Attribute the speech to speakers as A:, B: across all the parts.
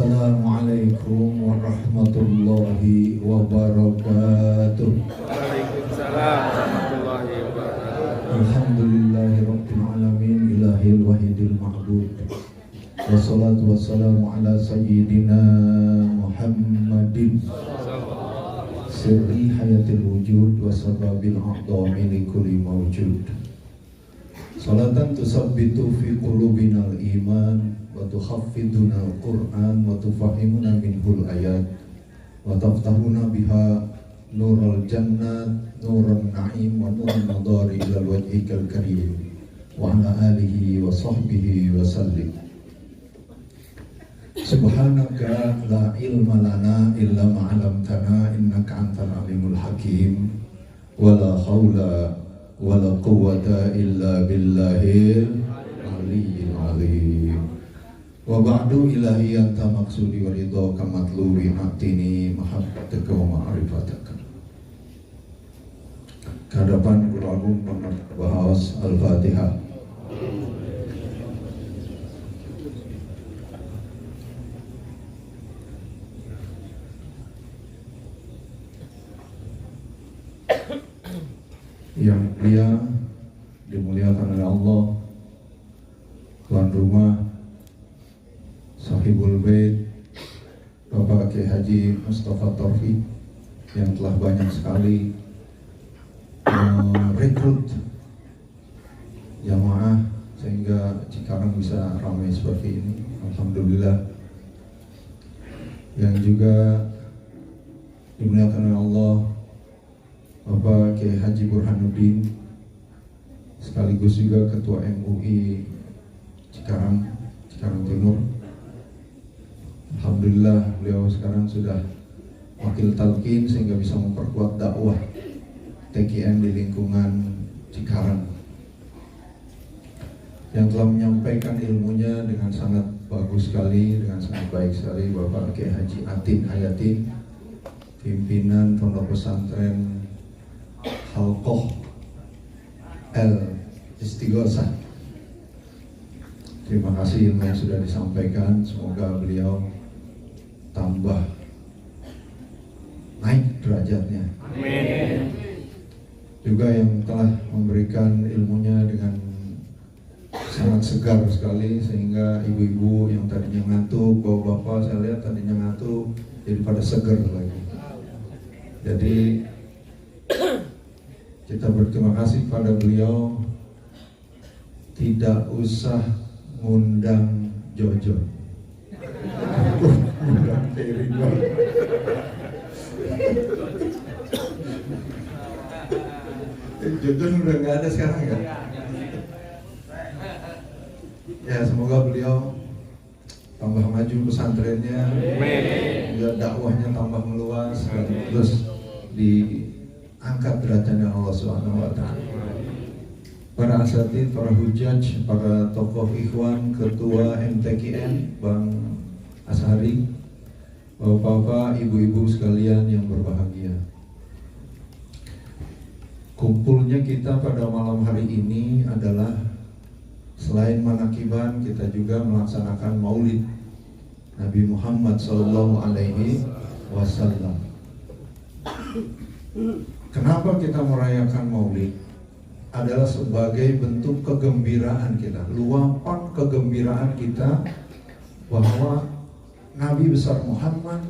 A: Assalamualaikum warahmatullahi wabarakatuh.
B: Waalaikumsalam warahmatullahi wabarakatuh.
A: Alhamdulillahirabbil alamin ilahil wahidil ma'bud. Wassalatu wassalamu ala sayyidina Muhammadin sirri hayatil wujud wa sababil a'dhami li kulli mawjud. Salatan tusabbitu fi qulubinal iman wa tuhaffiduna al-Qur'an wa tufahimuna minhul ayat wa taftahuna biha nurul jannat nurun na'im wa nurun nadari ilal wajhikal karim wa ala alihi wa sahbihi wa sallim. Subhanaka la ilma lana illa ma'alamtana innaka antal alimul hakim wa la hawla wa la quwwata illa billahil aliyyil azim. Wa ba'du ilahi anta maksudi wa ridhaka matlubi atini mahabbataka wa ma'rifataka. Kehadapan Guru Agung Bahwas Al-Fatihah. Yang mulia dimuliakan oleh Allah, tuan rumah, Sahibul Bait, Bapak Kiai Haji Mustafa Taufik yang telah banyak sekali merekrut jamaah sehingga Cikarang bisa ramai seperti ini. Alhamdulillah. Yang juga dimuliakan oleh Allah, Bapak Kiai Haji Burhanuddin sekaligus juga Ketua MUI Cikarang Timur. Alhamdulillah beliau sekarang sudah wakil talqin sehingga bisa memperkuat dakwah TKN di lingkungan Cikarang, yang telah menyampaikan ilmunya dengan sangat bagus sekali, dengan sangat baik sekali, Bapak Kiai Haji Atin Hayatin, pimpinan Pondok Pesantren Halqoh El Istighosah. Terima kasih ilmu yang sudah disampaikan, semoga beliau tambah naik derajatnya.
B: Amin.
A: Juga yang telah memberikan ilmunya dengan sangat segar sekali sehingga ibu-ibu yang tadinya ngantuk, bapak-bapak saya lihat tadinya ngantuk jadi pada segar lagi. Jadi kita berterima kasih pada beliau, tidak usah ngundang Jojo. Ngundang Terindo. Jojo udah nggak ada sekarang ya. Ya semoga beliau tambah maju pesantrennya, biar dakwahnya tambah meluas dan terus diangkat derajatnya Allah Subhanahu wa taala. Para asatidz, para hujaj, para tokoh ikhwan, ketua MTKN Bang Ashari, bapak-bapak, ibu-ibu sekalian yang berbahagia. Kumpulnya kita pada malam hari ini adalah selain manakiban, kita juga melaksanakan Maulid Nabi Muhammad SAW. Kenapa kita merayakan Maulid? Adalah sebagai bentuk kegembiraan kita, luapan kegembiraan kita bahwa Nabi besar Muhammad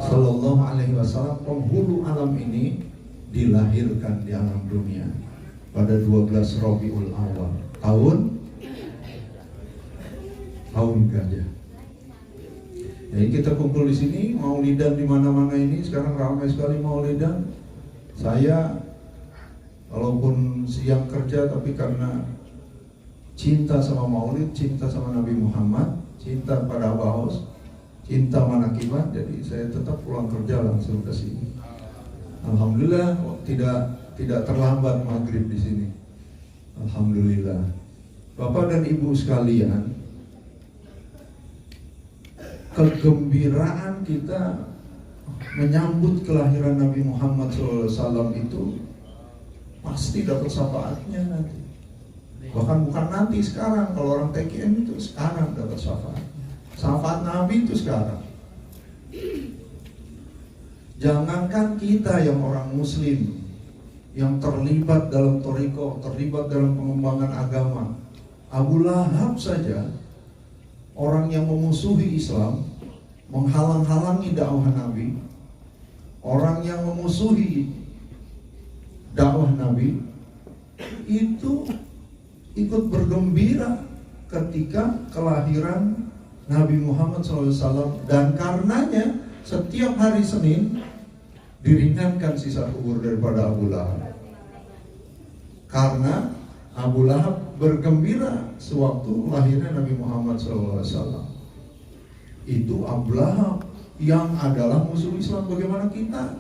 A: SAW, penghulu alam ini, dilahirkan di alam dunia pada 12 Rabiul Awal tahun gajah. Jadi kita kumpul di sini, maulidan di mana-mana ini sekarang ramai sekali maulidan. Saya walaupun siang kerja tapi karena cinta sama maulid, cinta sama Nabi Muhammad, cinta pada Bahwas, cinta manakiban, jadi saya tetap pulang kerja langsung ke sini. Alhamdulillah tidak terlambat maghrib di sini. Alhamdulillah. Bapak dan Ibu sekalian, kegembiraan kita menyambut kelahiran Nabi Muhammad SAW itu pasti dapat syafaatnya nanti. Bahkan bukan nanti, sekarang. Kalau orang TKN itu sekarang dapat syafaat. Syafaat Nabi itu sekarang. Jangankan kita yang orang muslim, yang terlibat dalam thariqah, terlibat dalam pengembangan agama, Abu Lahab saja, orang yang memusuhi Islam, menghalang-halangi dakwah Nabi, orang yang memusuhi dakwah Nabi, itu ikut bergembira ketika kelahiran Nabi Muhammad SAW. Dan karenanya setiap hari Senin diringankan sisa kubur daripada Abu Lahab, karena Abu Lahab bergembira sewaktu lahirnya Nabi Muhammad SAW. Itu Abu Lahab yang adalah musuh Islam. Bagaimana kita?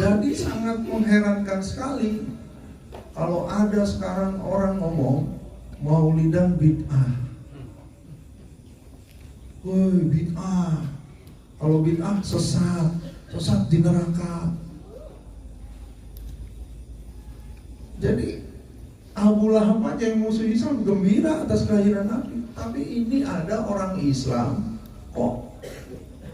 A: Jadi sangat mengherankan sekali kalau ada sekarang orang ngomong Maulidan bid'ah. Woi, bid'ah. Kalau bid'ah sesat di neraka. Jadi Abu Lahab aja yang musuh Islam gembira atas kelahiran Nabi. Tapi ini ada orang Islam kok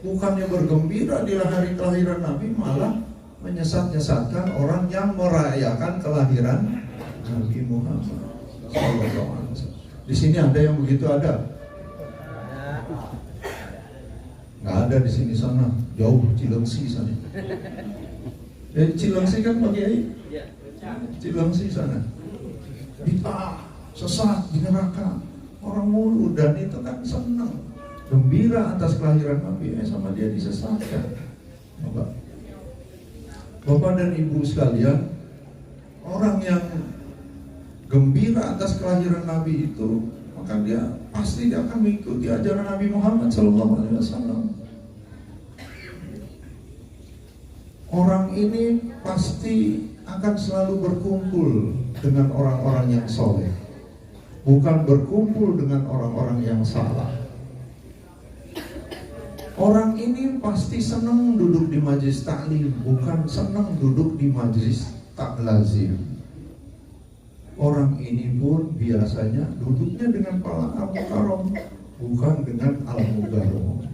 A: bukannya bergembira di hari kelahiran Nabi, malah menyesat-nyesatkan orang yang merayakan kelahiran Nabi Muhammad SAW. Di sini ada yang begitu ada? Nggak ada di sini, sana jauh, Cilengsi sana. Cilengsi kan Pak Kiai? Cilengsi sana. Bid'ah, sesat di neraka. Orang mulu, dan itu kan senang, gembira atas kelahiran Nabi, sama dia disesatkan. Bapak dan Ibu sekalian, orang yang gembira atas kelahiran Nabi itu, maka dia pasti dia akan mengikuti ajaran Nabi Muhammad SAW. Orang ini pasti akan selalu berkumpul dengan orang-orang yang soleh, bukan berkumpul dengan orang-orang yang salah. Orang ini pasti senang duduk di majlis taklim, bukan senang duduk di majlis taklazim. Orang ini pun biasanya duduknya dengan para al-mukarram, bukan dengan al-mugarram.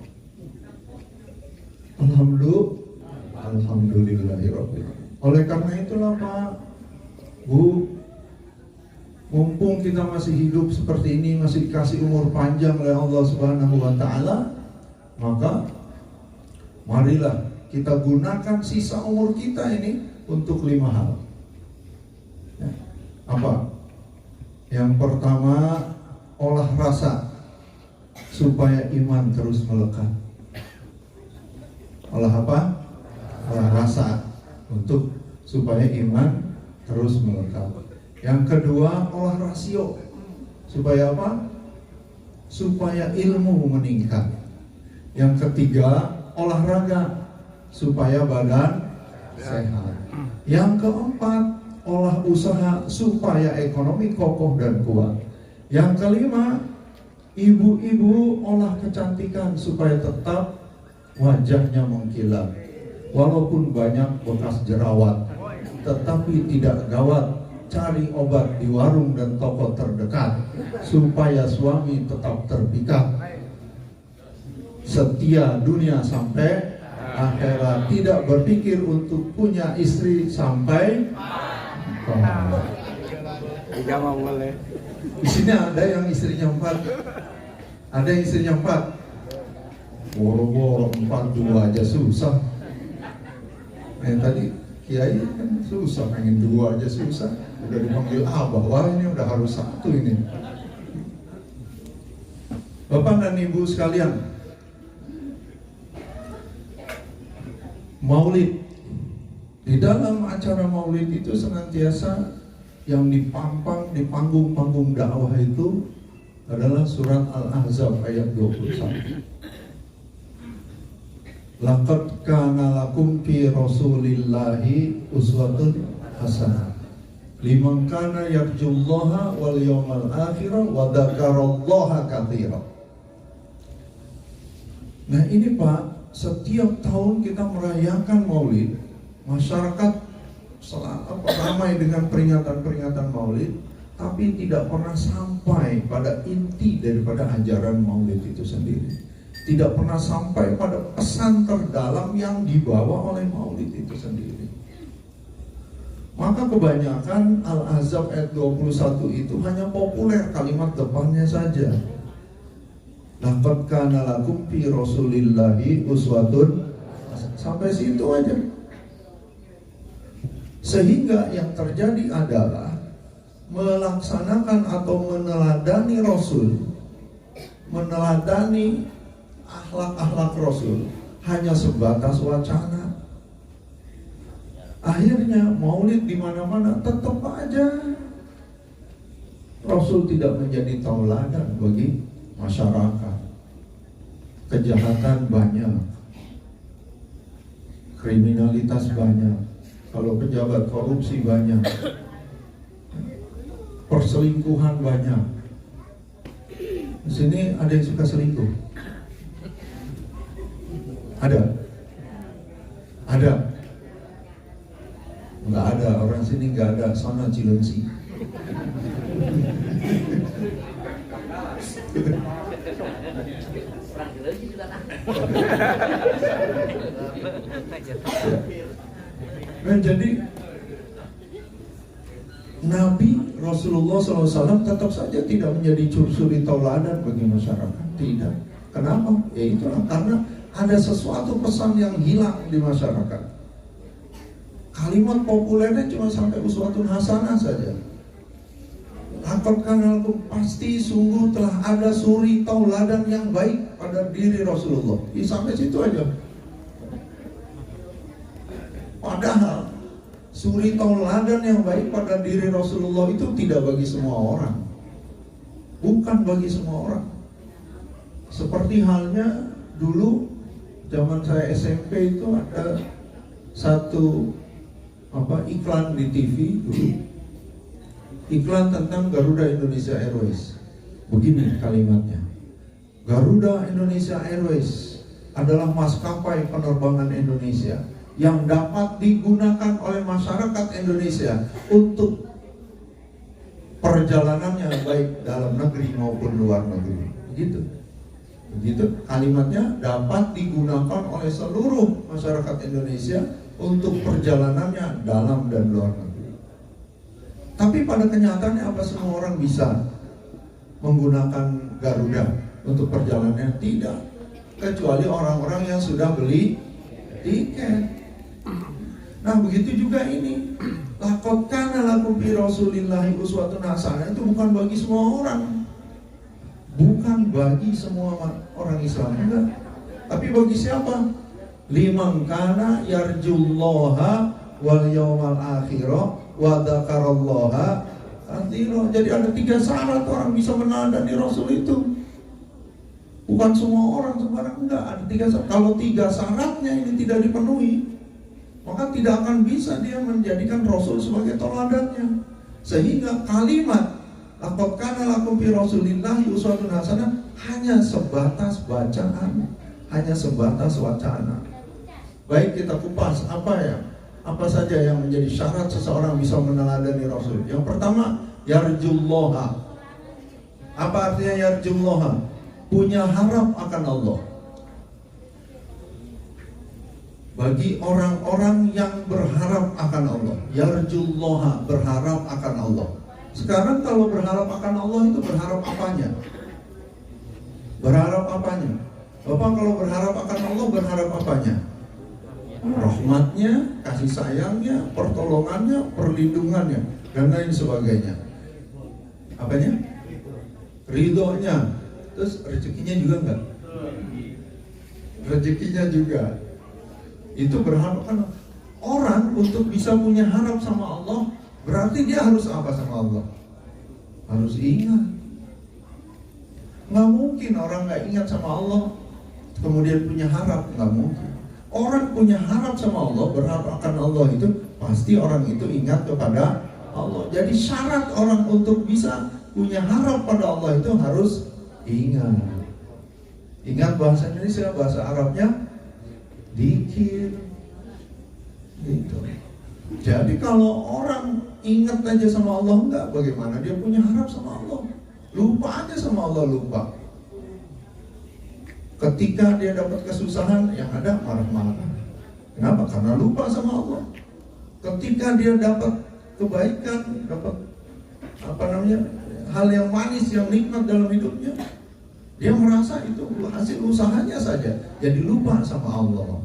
A: Alhamdulillahirabbil alamin. Oleh karena itulah Pak, Bu, mumpung kita masih hidup seperti ini, masih dikasih umur panjang oleh Allah Subhanahu wa taala, maka marilah kita gunakan sisa umur kita ini untuk 5 hal. Ya. Apa? Yang pertama, olah rasa supaya iman terus melekat. Olah apa? Olah rasa untuk supaya iman terus melekat. Yang kedua, olah rasio supaya apa? Supaya ilmu meningkat. Yang ketiga, olahraga supaya badan sehat. Yang keempat, olah usaha supaya ekonomi kokoh dan kuat. Yang kelima, ibu-ibu olah kecantikan supaya tetap wajahnya mengkilat. Walaupun banyak bekas jerawat, tetapi tidak gawat. Cari obat di warung dan toko terdekat supaya suami tetap terpikat. Setia dunia sampai akhirat, tidak berpikir untuk punya istri sampai
B: Tiga mau boleh.
A: Di sini ada yang istrinya 4, ada yang istrinya 4. Boro-boro 4, 2 aja susah. Tadi Kiai kan susah, pengen 2 aja susah. Udah dipanggil abah, wah ini udah harus 1 ini. Bapak dan Ibu sekalian, Maulid, di dalam acara Maulid itu senantiasa yang dipampang di panggung-panggung dakwah itu adalah surat Al-Ahzab ayat 21. Laqad kana lakum fi Rasulillahi uswatun hasanah liman kana yarjullaha wal yawmal akhir wa dzakarallaha katsiran. Nah ini Pak, setiap tahun kita merayakan Maulid, masyarakat ramai dengan peringatan-peringatan Maulid, tapi tidak pernah sampai pada inti daripada ajaran maulid itu sendiri. Tidak pernah sampai pada pesan terdalam yang dibawa oleh maulid itu sendiri. Maka kebanyakan Al-Ahzab ayat 21 itu hanya populer kalimat depannya saja. Laqad kana lakum fi Rasulillahi uswatun, sampai situ aja. Sehingga yang terjadi adalah melaksanakan atau meneladani Rasul, meneladani akhlak-akhlak Rasul hanya sebatas wacana. Akhirnya maulid di mana-mana tetap aja Rasul tidak menjadi tauladan bagi masyarakat. Kejahatan banyak, kriminalitas banyak, kalau pejabat korupsi banyak, perselingkuhan banyak. Di sini ada yang suka selingkuh? Ada? Ada? Enggak ada, orang sini enggak ada, sana Cilengsi. Nah, jadi Nabi Rasulullah SAW tetap saja tidak menjadi suri tauladan bagi masyarakat. Tidak. Kenapa? Ya itulah, karena ada sesuatu pesan yang hilang di masyarakat. Kalimat populernya cuma sampai uswatun hasanah saja. Laqad kana lakum, pasti sungguh telah ada suri tauladan yang baik pada diri Rasulullah. Sampai situ aja. Padahal suri tauladan yang baik pada diri Rasulullah itu tidak bagi semua orang. Bukan bagi semua orang. Seperti halnya dulu zaman saya SMP itu ada satu iklan di TV dulu. Iklan tentang Garuda Indonesia Airways. Begini kalimatnya. Garuda Indonesia Airways adalah maskapai penerbangan Indonesia yang dapat digunakan oleh masyarakat Indonesia untuk perjalanannya baik dalam negeri maupun luar negeri. Begitu kalimatnya, dapat digunakan oleh seluruh masyarakat Indonesia untuk perjalanannya dalam dan luar negeri. Tapi pada kenyataannya apa semua orang bisa menggunakan Garuda untuk perjalanannya? Tidak, kecuali orang-orang yang sudah beli tiket. Nah begitu juga ini. Laqad kana lakum fi Rasulillahi uswatun hasanah itu bukan bagi semua orang. Bukan bagi semua orang Islam, enggak. Tapi bagi siapa? Liman kana yarjullaha wal yawmal akhirah wa dzakarallaha katsira. Jadi ada 3 syarat orang bisa meneladani Rasul itu. Bukan semua orang sembarang, enggak. Ada 3 syarat. Kalau 3 syaratnya ini tidak dipenuhi, maka tidak akan bisa dia menjadikan Rasul sebagai teladannya. Sehingga kalimat laqad kana lakum fi Rasulillahi uswatun hasanah hanya sebatas bacaan, hanya sebatas wacana. Baik, kita kupas apa saja yang menjadi syarat seseorang bisa meneladani Rasul. Yang pertama, yarjullaha. Apa artinya yarjullaha? Punya harap akan Allah. Bagi orang-orang yang berharap akan Allah, yarjullaha, berharap akan Allah. Sekarang kalau berharap akan Allah itu berharap apanya? Berharap apanya? Bapak kalau berharap akan Allah berharap apanya? Rahmatnya, kasih sayangnya, pertolongannya, perlindungannya, dan lain sebagainya. Apanya? Ridhonya. Terus rezekinya juga enggak? Rezekinya juga. Itu berharap kan. Orang untuk bisa punya harap sama Allah, berarti dia harus apa sama Allah? Harus ingat. Nggak mungkin orang nggak ingat sama Allah kemudian punya harap, nggak mungkin. Orang punya harap sama Allah, berharap akan Allah itu pasti orang itu ingat kepada Allah. Jadi syarat orang untuk bisa punya harap pada Allah itu harus ingat. Ingat bahasa Indonesia, bahasa Arabnya dikir. Gitu. Jadi kalau orang ingat aja sama Allah enggak, bagaimana dia punya harap sama Allah? Lupa aja sama Allah, lupa. Ketika dia dapat kesusahan, yang ada marah-marah. Kenapa? Karena lupa sama Allah. Ketika dia dapat kebaikan, dapat hal yang manis, yang nikmat dalam hidupnya, dia merasa itu hasil usahanya saja, jadi lupa sama Allah.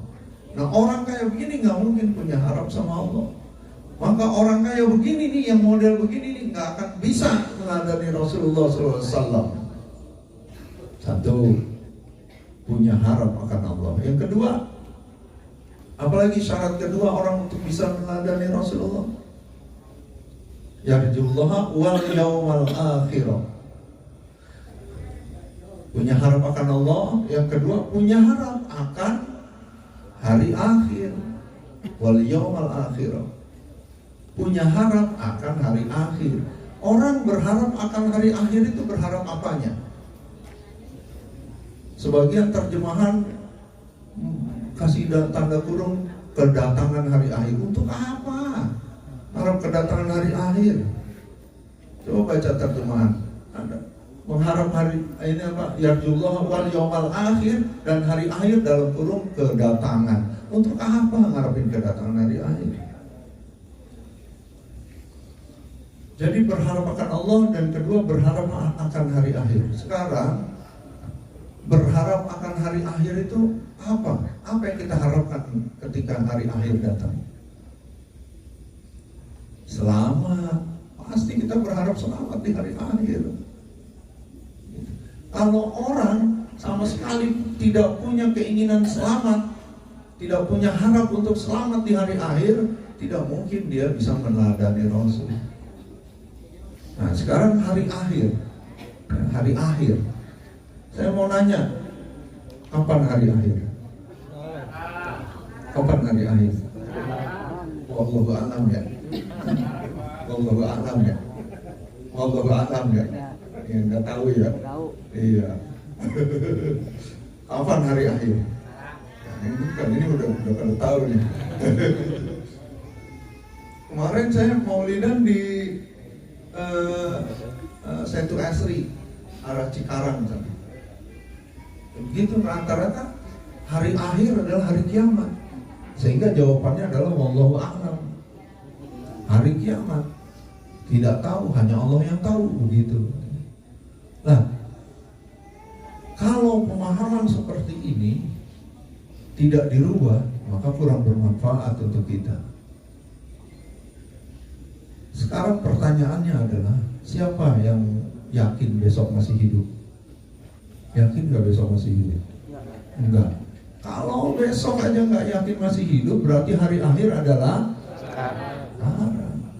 A: Nah, orang kayak begini nggak mungkin punya harap sama Allah. Maka orang kayak begini nih, yang model begini nih, nggak akan bisa meladani Rasulullah SAW. Satu, punya harap akan Allah. Yang kedua, apalagi syarat kedua orang untuk bisa meladani Rasulullah, yarjullaha wal yawmal akhirah. Punya harap akan Allah. Yang kedua, punya harap akan hari akhir, wal yawmal akhirah. Punya harap akan hari akhir. Orang berharap akan hari akhir itu berharap apanya? Sebagian terjemahan kasih tanda kurung kedatangan hari akhir. Untuk apa? Harap kedatangan hari akhir. Coba baca terjemahan. Ada mengharap hari ini apa? Yarjullah wal yawmal akhir, dan hari akhir dalam kurung kedatangan. Untuk apa ngarepin kedatangan hari akhir? Jadi berharap akan Allah, dan kedua berharap akan hari akhir. Sekarang berharap akan hari akhir itu apa? Apa yang kita harapkan ketika hari akhir datang? Selamat. Pasti kita berharap selamat di hari akhir. Kalau orang sama sekali tidak punya keinginan selamat, tidak punya harap untuk selamat di hari akhir, tidak mungkin dia bisa meneladani Rasul. Nah, sekarang hari akhir. Hari akhir. Saya mau nanya, kapan hari akhir? Kapan hari akhir? Wallahu a'lam ya. Wallahu a'lam ya. Wallahu a'lam ya. Ya, nggak tahu ya. Iya. Kapan hari akhir? Nah, ini udah pada tahu nih. Kemarin saya maulidan di Setu Asri, arah Cikarang misalnya. Begitu, rata-rata hari akhir adalah hari kiamat. Sehingga jawabannya adalah wallahu a'lam. Hari kiamat. Tidak tahu, hanya Allah yang tahu, begitu. Nah, kalau pemahaman seperti ini tidak dirubah, maka kurang bermanfaat untuk kita. Sekarang pertanyaannya adalah, siapa yang yakin besok masih hidup? Yakin gak besok masih hidup? Enggak. Kalau besok aja gak yakin masih hidup, berarti hari akhir adalah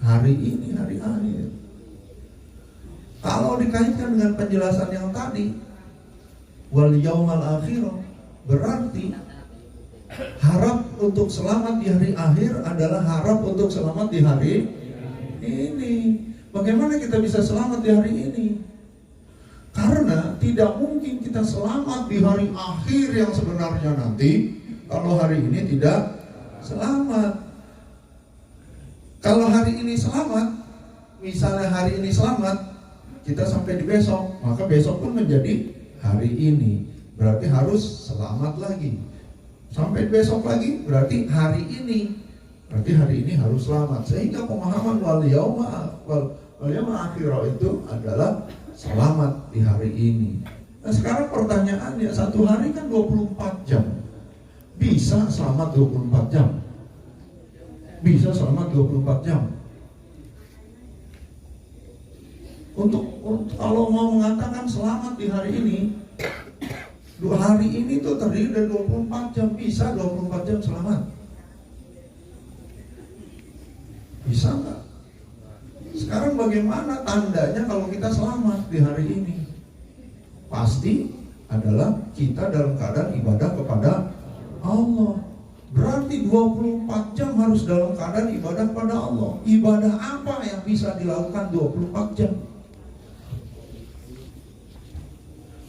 A: hari ini, hari akhir. Kalau dikaitkan dengan penjelasan yang tadi, wal yaumal akhirah, berarti harap untuk selamat di hari akhir adalah harap untuk selamat di hari ini. Bagaimana kita bisa selamat di hari ini? Karena tidak mungkin kita selamat di hari akhir yang sebenarnya nanti kalau hari ini tidak selamat. Kalau hari ini selamat, misalnya hari ini selamat, kita sampai di besok, maka besok pun menjadi hari ini. Berarti harus selamat lagi. Sampai besok lagi, berarti hari ini. Berarti hari ini harus selamat. Sehingga pemahaman wal yaumil akhirah itu adalah selamat di hari ini. Nah, sekarang pertanyaannya, satu hari kan 24 jam. Bisa selamat 24 jam? Bisa selamat 24 jam. Untuk kalau mau mengatakan selamat di hari ini, hari ini tuh terdiri dari 24 jam. Bisa 24 jam selamat? Bisa nggak? Sekarang bagaimana tandanya kalau kita selamat di hari ini? Pasti adalah kita dalam keadaan ibadah kepada Allah. Berarti 24 jam harus dalam keadaan ibadah kepada Allah. Ibadah apa yang bisa dilakukan 24 jam?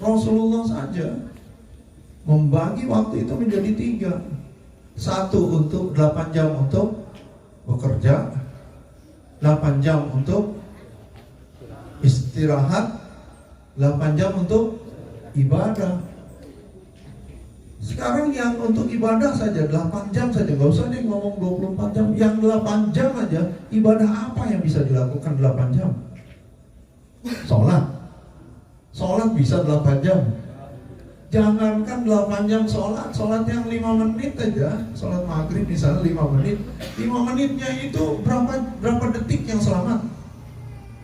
A: Rasulullah saja membagi waktu itu menjadi 3. 1 untuk 8 jam untuk bekerja, 8 jam untuk istirahat, 8 jam untuk ibadah. Sekarang yang untuk ibadah saja 8 jam saja, gak usah deh ngomong 24 jam. Yang 8 jam aja, ibadah apa yang bisa dilakukan 8 jam? Sholat bisa 8 jam. Jangankan 8 jam sholat yang 5 menit aja. Sholat maghrib misalnya 5 menit. 5 menitnya itu berapa detik yang selamat?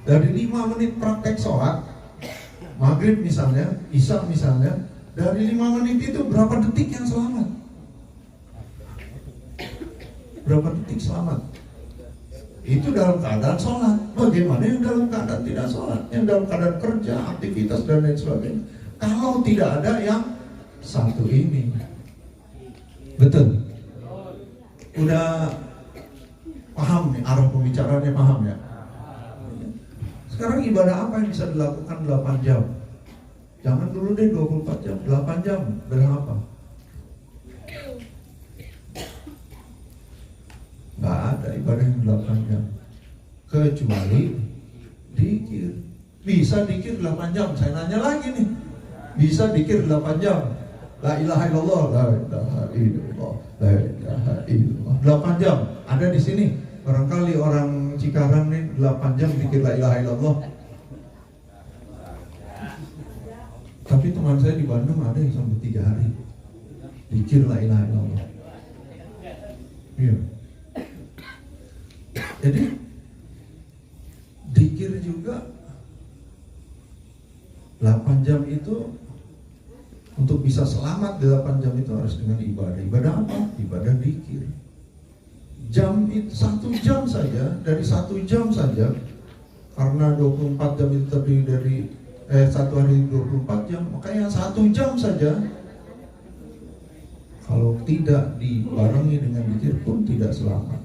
A: Dari 5 menit praktek sholat maghrib misalnya, isya misalnya, dari 5 menit itu berapa detik yang selamat? Berapa detik selamat? Itu dalam keadaan sholat. Bagaimana yang dalam keadaan tidak sholat? Yang dalam keadaan kerja, aktivitas dan lain sebagainya. Kalau tidak ada yang satu ini. Betul? Udah paham nih arah pembicaraannya, paham ya? Sekarang ibadah apa yang bisa dilakukan 8 jam? Jangan dulu deh 24 jam, 8 jam berapa? Nggak ada ibadah yang 8 jam kecuali dikir. Bisa dikir 8 jam. Saya nanya lagi nih, bisa dikir 8 jam? La ilaha illallah, la ilaha illallah, la ilaha illallah. 8 jam ada di sini. Barangkali orang Cikarang nih 8 jam dikir la ilaha illallah. Tapi teman saya di Bandung ada yang sampai 3 hari dikir la ilaha illallah. Iya. Jadi dikir juga 8 jam itu, untuk bisa selamat 8 jam itu harus dengan ibadah. Ibadah apa? Ibadah dikir. Jam itu 1 jam saja, dari 1 jam saja, karena 24 jam itu terdiri dari 1 hari 24 jam, makanya 1 jam saja kalau tidak dibarengi dengan dikir pun tidak selamat.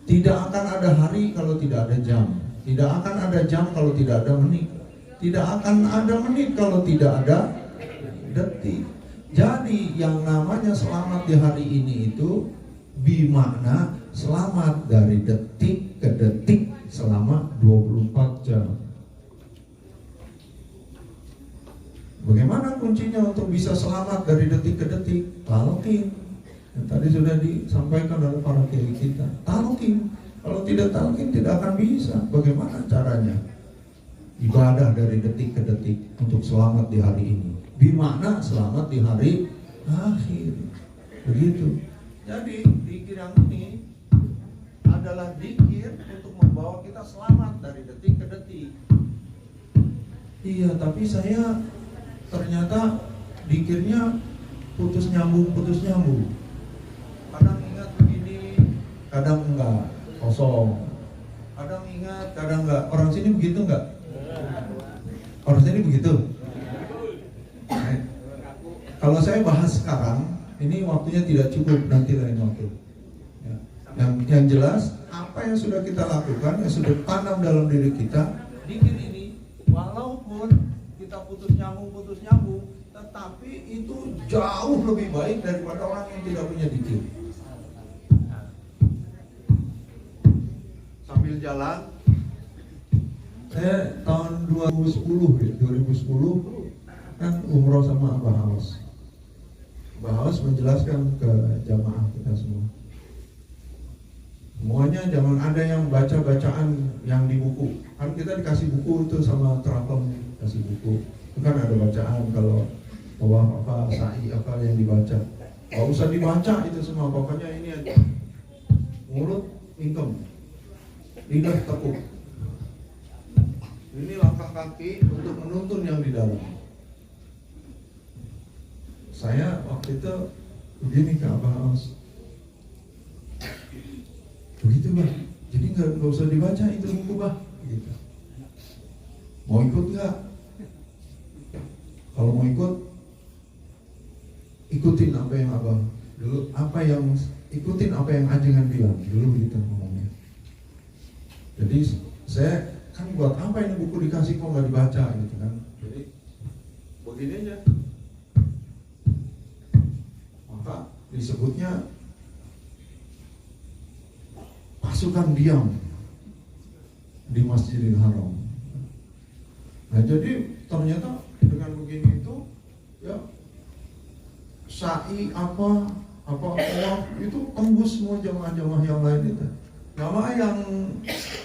A: Tidak akan ada hari kalau tidak ada jam. Tidak akan ada jam kalau tidak ada menit. Tidak akan ada menit kalau tidak ada detik. Jadi yang namanya selamat di hari ini itu bermakna selamat dari detik ke detik selama 24 jam. Bagaimana kuncinya untuk bisa selamat dari detik ke detik? Talqin. Yang tadi sudah disampaikan oleh para kiai kita. Talqin. Kalau tidak talqin tidak akan bisa. Bagaimana caranya? Ibadah dari detik ke detik untuk selamat di hari ini. Bermakna selamat di hari akhir. Begitu. Jadi zikir yang ini adalah zikir untuk membawa kita selamat dari detik ke detik. Iya, tapi saya ternyata zikirnya putus nyambung. Kadang ingat begini, kadang enggak, kosong. Kadang ingat, kadang enggak. Orang sini begitu enggak? Orang sini begitu? Kalau saya bahas sekarang, ini waktunya tidak cukup, nanti lain waktu. Ya. Yang jelas, apa yang sudah kita lakukan, yang sudah tanam dalam diri kita, zikir ini, walaupun kita putus nyambung, tetapi itu jauh lebih baik daripada orang yang tidak punya zikir. Sambil jalan, saya tahun 2010 kan umroh sama Abah Haus. Abah Haus menjelaskan ke jamaah kita semua. Semuanya jangan ada yang baca-bacaan yang di buku. Kan kita dikasih buku itu sama travel, kasih buku. Itu kan ada bacaan kalau apa sa'i apa yang dibaca. Gak usah dibaca itu semua, pokoknya ini aja. Mulut ingkem, lidah tekuk. Ini langkah kaki untuk menuntun yang di dalam. Saya waktu itu begini ke Abah Haus. Begitu Bah, jadi nggak usah dibaca itu buku Bah, gitu. Mau ikut nggak? Kalau mau ikut, ikutin apa yang Abah dulu, ikutin apa yang Ajengan bilang dulu gitu ngomongnya. Jadi saya kan buat apa ini buku dikasih kok nggak dibaca gitu kan? Jadi begini aja. Maka disebutnya pasukan diam di Masjidil Haram. Nah jadi ternyata dengan begini itu ya sa'i apa tawaf itu tembus semua jamaah-jamaah yang lain itu. Jamaah yang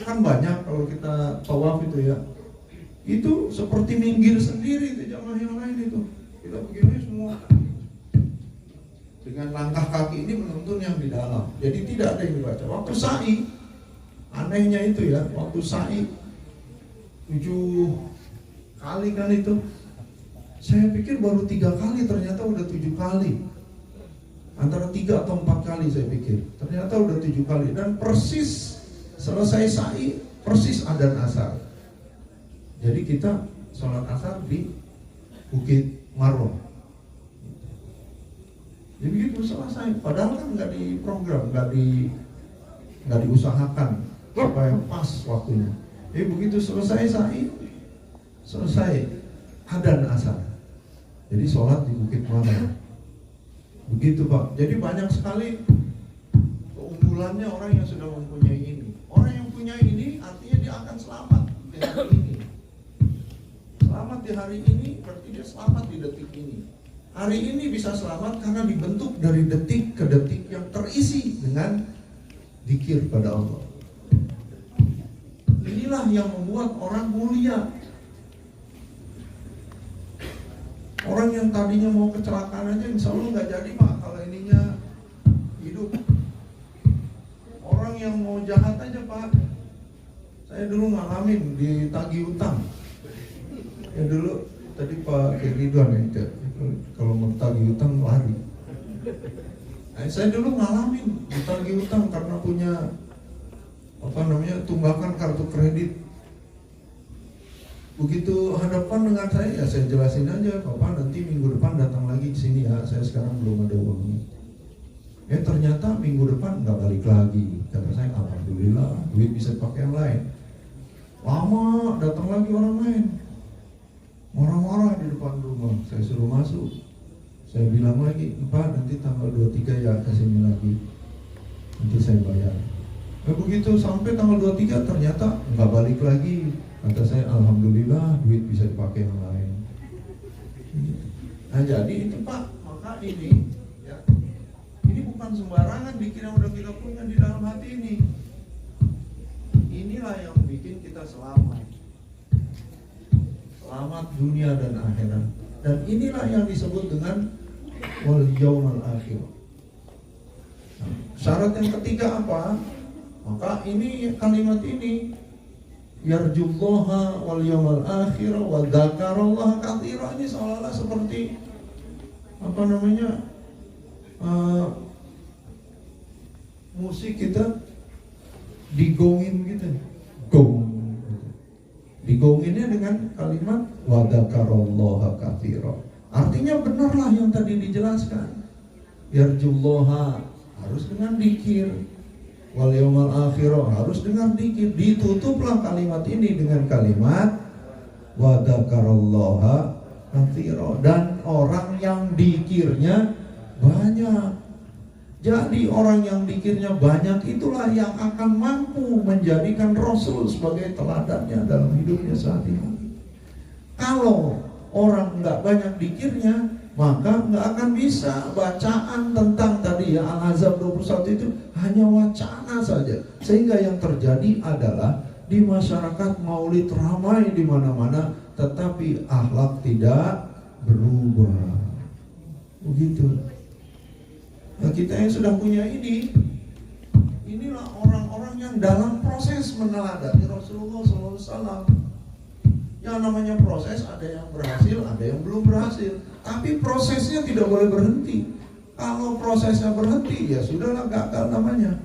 A: kan banyak kalau kita tawaf itu ya, itu seperti minggir sendiri itu jamaah yang lain itu. Kita begini semua dengan langkah kaki ini menuntun yang di dalam. Jadi tidak ada yang dibaca. Waktu sa'i, anehnya itu ya, waktu sa'i 7 kali kan itu. Saya pikir baru 3 kali, ternyata udah 7 kali. Antara 3 atau 4 kali saya pikir. Ternyata udah 7 kali. Dan persis selesai sa'i, persis adzan asar. Jadi kita sholat asar di Bukit Marwah. Jadi begitu selesai. Padahal kan nggak diprogram, nggak diusahakan supaya pas waktunya. Begitu selesai sa'i, selesai adzan asar. Jadi sholat di Bukit Marwah. Begitu Pak. Jadi banyak sekali keunggulannya orang yang sudah mempunyai ini. Orang yang punya ini artinya dia akan selamat di hari ini. Selamat di hari ini berarti dia selamat di detik ini. Hari ini bisa selamat karena dibentuk dari detik ke detik yang terisi dengan dzikir pada Allah. Inilah yang membuat orang mulia. Orang yang tadinya mau kecelakaan aja insya Allah nggak jadi Pak kalau ininya hidup. Orang yang mau jahat aja Pak. Saya dulu ngalamin ditagih utang. Ya dulu tadi Pak Ridwan ya, kalau mau tagih utang lari. Saya dulu ngalamin ditagih utang karena punya tunggakan kartu kredit. Begitu hadapan dengan saya, ya saya jelasin aja, Bapak nanti minggu depan datang lagi ke sini ya, saya sekarang belum ada uangnya. Ternyata minggu depan nggak balik lagi. Kata saya, alhamdulillah, duit bisa pakai yang lain. Lama datang lagi orang lain, marah-marah di depan rumah. Saya suruh masuk. Saya bilang lagi, Pak nanti tanggal 23 ya kasih lagi, nanti saya bayar. Begitu sampai tanggal 23 ternyata nggak balik lagi. Kata saya, alhamdulillah duit bisa dipakai yang lain. Nah jadi itu Pak, maka ini ya, ini bukan sembarangan bikin yang udah kita punya di dalam hati ini. Inilah yang bikin kita selamat. Selamat dunia dan akhirat. Dan inilah yang disebut dengan wal yaumal akhir. Nah, syarat yang ketiga apa? Maka ini kalimat ini yarjullaha wal yawmal akhir wa dzakarallaha katsira, ini seolah-olah seperti musik kita digongin gitu, gong. Digonginnya dengan kalimat wa dzakarallaha katsira. Artinya benarlah yang tadi dijelaskan. Yarjullaha harus dengan dzikir, wal yaumal akhirah harus dengan dzikir. Ditutuplah kalimat ini dengan kalimat wa dzakarallaha katsira, dan orang yang dzikirnya banyak. Jadi orang yang dzikirnya banyak itulah yang akan mampu menjadikan Rasul sebagai teladannya dalam hidupnya sehari-hari. Kalau orang nggak banyak dzikirnya, maka nggak akan bisa. Bacaan tentang tadi ya Al-Ahzab 21 itu hanya wacana saja, sehingga yang terjadi adalah di masyarakat maulid ramai di mana-mana, tetapi akhlak tidak berubah. Begitu. Nah, kita yang sudah punya ini, inilah orang-orang yang dalam proses meneladani Rasulullah SAW. Yang namanya proses, ada yang berhasil, ada yang belum berhasil. Tapi prosesnya tidak boleh berhenti. Kalau prosesnya berhenti, ya sudahlah, gagal namanya.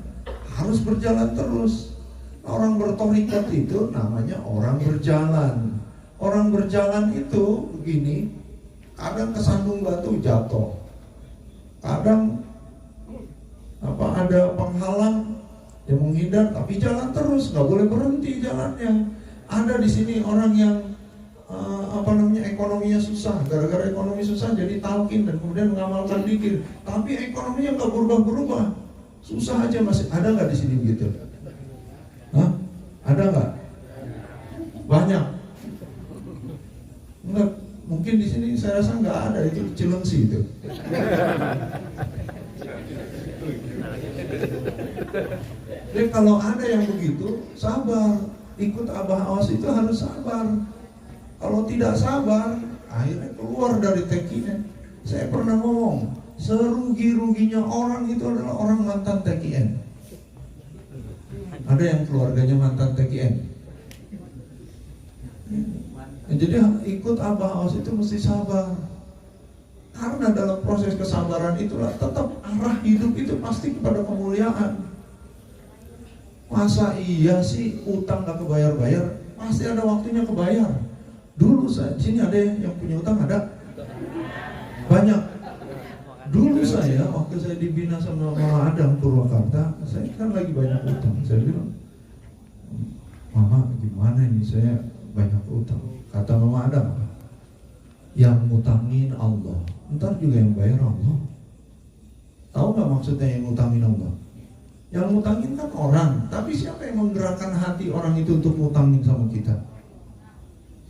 A: Harus berjalan terus. Orang berthariqat itu namanya orang berjalan. Orang berjalan itu begini, kadang kesandung batu jatuh, kadang ada penghalang yang menghindar, tapi jalan terus, nggak boleh berhenti jalannya. Ada di sini orang yang ekonominya susah, gara-gara ekonomi susah jadi talqin dan kemudian mengamalkan dzikir, tapi ekonominya nggak berubah-berubah, susah aja masih. Ada nggak di sini begitu? Ada nggak? Banyak. Enggak, mungkin di sini saya rasa nggak ada, itu Cilengsi itu. Jadi kalau ada yang begitu, sabar. Ikut Abah Awas itu harus sabar. Kalau tidak sabar, akhirnya keluar dari TKN. Saya pernah ngomong, serugi-ruginya orang itu adalah orang mantan TKN. Ada yang keluarganya mantan TKN. Jadi ikut Abah Awas itu mesti sabar. Karena dalam proses kesabaran itulah tetap arah hidup itu pasti kepada kemuliaan. Masa iya sih utang gak kebayar-bayar? Pasti ada waktunya kebayar. Dulu sini ada yang punya utang, ada? Banyak. Dulu saya, waktu saya dibina sama Mama Adam Purwakarta, saya kan lagi banyak utang. Saya bilang, Mama gimana ini, saya banyak utang. Kata Mama Adam, yang ngutangin Allah, ntar juga yang bayar Allah. Tahu gak maksudnya yang ngutangin Allah? Yang ngutangin kan orang, tapi siapa yang menggerakkan hati orang itu untuk ngutangin sama kita?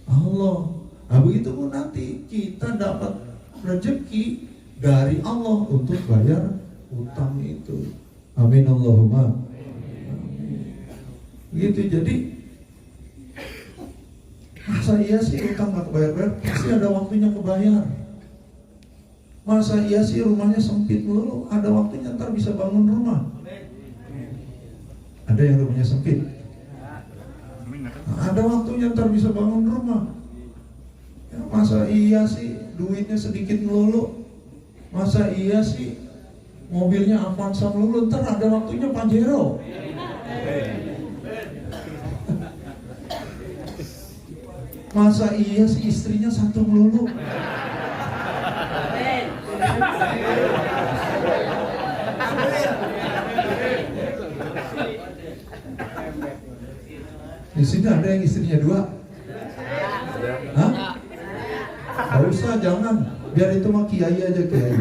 A: Allah. Nah begitu pun nanti kita dapat rezeki dari Allah untuk bayar utang itu. Amin Allahumma. Gitu, jadi masa iya sih utang gak kebayar-bayar? Pasti ada waktunya kebayar. Masa iya sih rumahnya sempit dulu, ada waktunya ntar bisa bangun rumah. Ada yang rumahnya sempit, ada waktunya ntar bisa bangun rumah. Ya, masa iya sih duitnya sedikit melulu? Masa iya sih mobilnya Avanza melulu? Ntar ada waktunya Pajero. Masa iya sih istrinya satu melulu? Di sini ada yang istrinya dua? Hah? Gak usah, jangan. Biar itu mah kiai aja, kiai.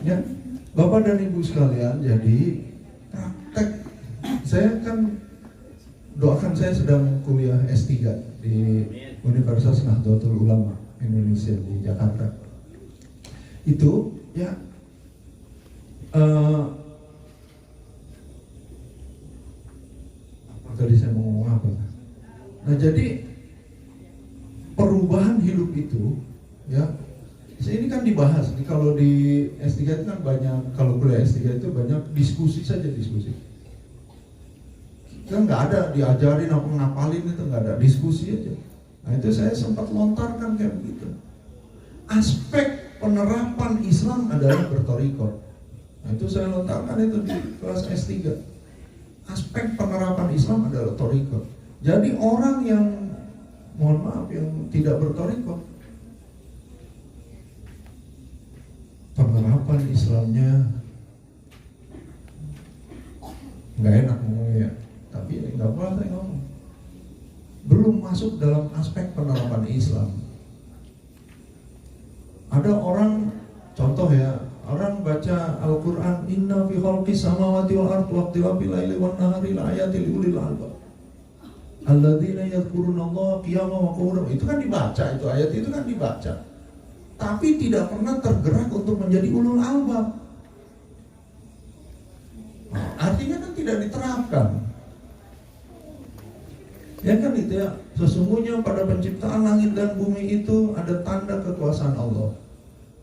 A: Ya, Bapak dan Ibu sekalian, jadi praktek. Saya kan doakan, saya sedang kuliah S3 di Universitas Nahdlatul Ulama Indonesia di Jakarta. Itu ya tadi saya mau ngomong apa? Nah jadi perubahan hidup itu ya, ini kan dibahas. Kalau di S3 itu kan banyak, kalau kuliah S3 itu banyak diskusi saja, diskusi. Kan nggak ada diajarin apa ngapalin, itu nggak ada, diskusi aja. Nah itu saya sempat lontarkan kayak begitu. Aspek penerapan Islam adalah bertorikot. Nah itu saya lontarkan itu di kelas S3. Aspek penerapan Islam adalah torikot. Jadi orang yang, mohon maaf, yang tidak bertorikot, penerapan Islamnya nggak enak ngomongnya, tapi nggak apa saya ngomong, belum masuk dalam aspek penerapan Islam. Ada orang, contoh ya, orang baca Al-Quran, inna fi khalqis samawati wal ardi waqtilafil laili wan nahari laayatil liulil albab alladzina yadhkurunallaha qiyaman wa qu'udan. Itu kan dibaca, itu ayat itu kan dibaca, tapi tidak pernah tergerak untuk menjadi ulul albab. Nah, artinya kan tidak diterapkan. Ya kan itu ya, sesungguhnya pada penciptaan langit dan bumi itu ada tanda kekuasaan Allah.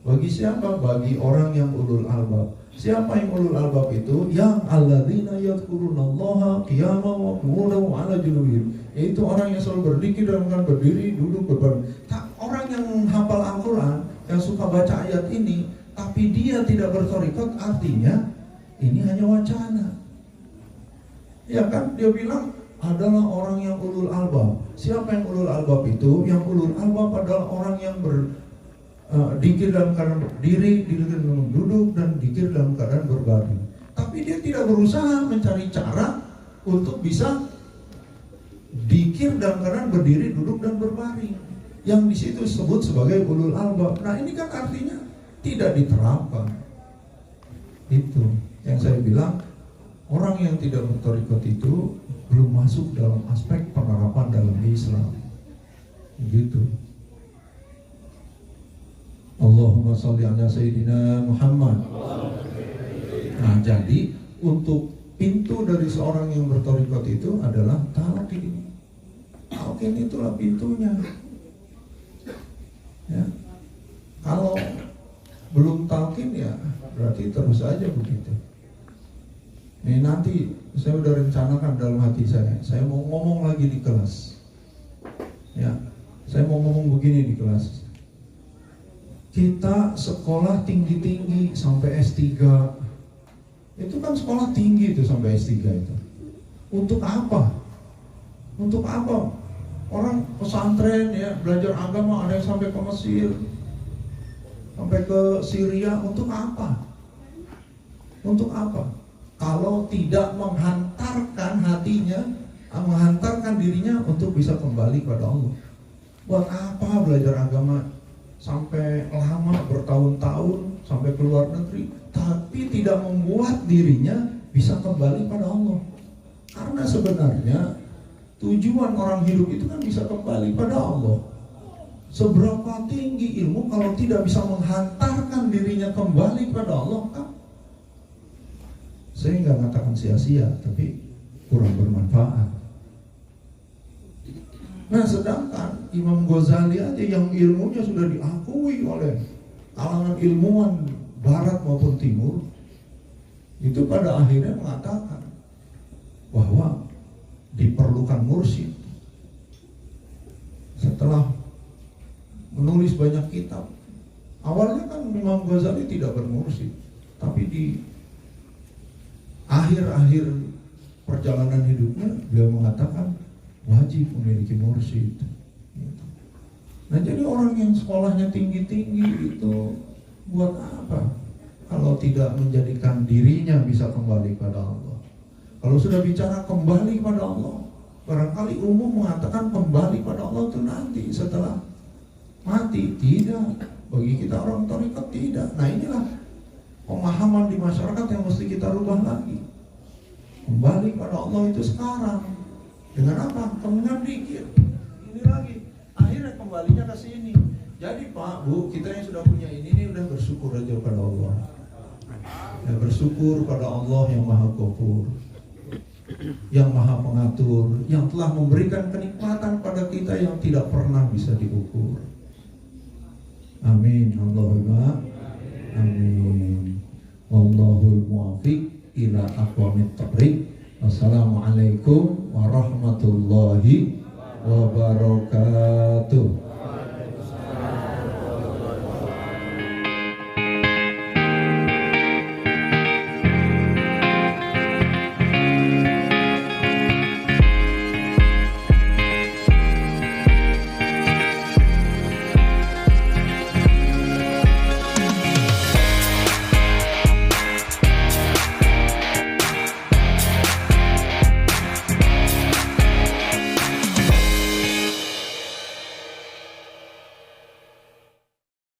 A: Bagi siapa? Bagi orang yang ulul albab. Siapa yang ulul albab itu? Yang alladzina yadhkurunallaha qiyaman wa qu'udan wa 'ala junubihim. Itu orang yang selalu berzikir dalam keadaan berdiri, duduk, berbaring. Orang yang hafal Al-Quran, yang suka baca ayat ini, tapi dia tidak bertorikot, artinya ini hanya wacana. Ya kan? Dia bilang adalah orang yang ulul albab. Siapa yang ulul albab itu? Yang ulul albab adalah orang yang dikir dalam keadaan berdiri, dikir dalam duduk, dan dikir dalam keadaan berbaring. Tapi dia tidak berusaha mencari cara untuk bisa dikir dalam keadaan berdiri, duduk, dan berbaring. Yang di situ disebut sebagai ulul albab. Nah ini kan artinya tidak diterapkan. Itu yang saya bilang, orang yang tidak bertarekat itu belum masuk dalam aspek penerapan dalam Islam. Begitu. Allahumma sholli ala Sayyidina Muhammad. Nah, jadi untuk pintu dari seorang yang bertarekat itu adalah talqin. Talqin itulah pintunya. Ya. Kalau belum talqin ya berarti terus aja begitu. Ini nanti saya udah rencanakan dalam hati saya mau ngomong lagi di kelas. Ya, saya mau ngomong begini di kelas. Kita sekolah tinggi-tinggi sampai S3. Itu kan sekolah tinggi itu sampai S3 itu. Untuk apa? Untuk apa? Orang pesantren ya, belajar agama ada yang sampai ke Mesir, sampai ke Syria, untuk apa? Untuk apa? Kalau tidak menghantarkan hatinya, menghantarkan dirinya untuk bisa kembali pada Allah. Buat apa belajar agama sampai lama bertahun-tahun sampai ke luar negeri, tapi tidak membuat dirinya bisa kembali pada Allah? Karena sebenarnya tujuan orang hidup itu kan bisa kembali pada Allah. Seberapa tinggi ilmu kalau tidak bisa menghantarkan dirinya kembali pada Allah, kan? Saya nggak mengatakan sia-sia, tapi kurang bermanfaat. Nah, sedangkan Imam Ghazali aja yang ilmunya sudah diakui oleh kalangan ilmuwan Barat maupun Timur, itu pada akhirnya mengatakan bahwa diperlukan mursyid. Setelah menulis banyak kitab, awalnya kan Imam Ghazali tidak bermursyid, tapi di akhir-akhir perjalanan hidupnya beliau mengatakan wajib memiliki mursyid. Nah, jadi orang yang sekolahnya tinggi-tinggi itu buat apa? Kalau tidak menjadikan dirinya bisa kembali pada Allah. Kalau sudah bicara kembali pada Allah, barangkali umum mengatakan kembali pada Allah itu nanti setelah mati. Tidak, bagi kita orang tarekat tidak. Nah, inilah pemahaman di masyarakat yang mesti kita rubah lagi. Kembali pada Allah itu sekarang. Dengan apa? Dengan zikir. Ini lagi. Akhirnya kembalinya ke sini. Jadi Pak, Bu, kita yang sudah punya ini udah bersyukur aja pada Allah. Ya, bersyukur pada Allah yang Maha Ghafur, yang Maha Pengatur, yang telah memberikan kenikmatan pada kita yang tidak pernah bisa diukur. Amin. Allahumma amin. Wallahul muwaffiq ila aqwamit thoriq. Wassalamualaikum warahmatullahi wabarakatuh.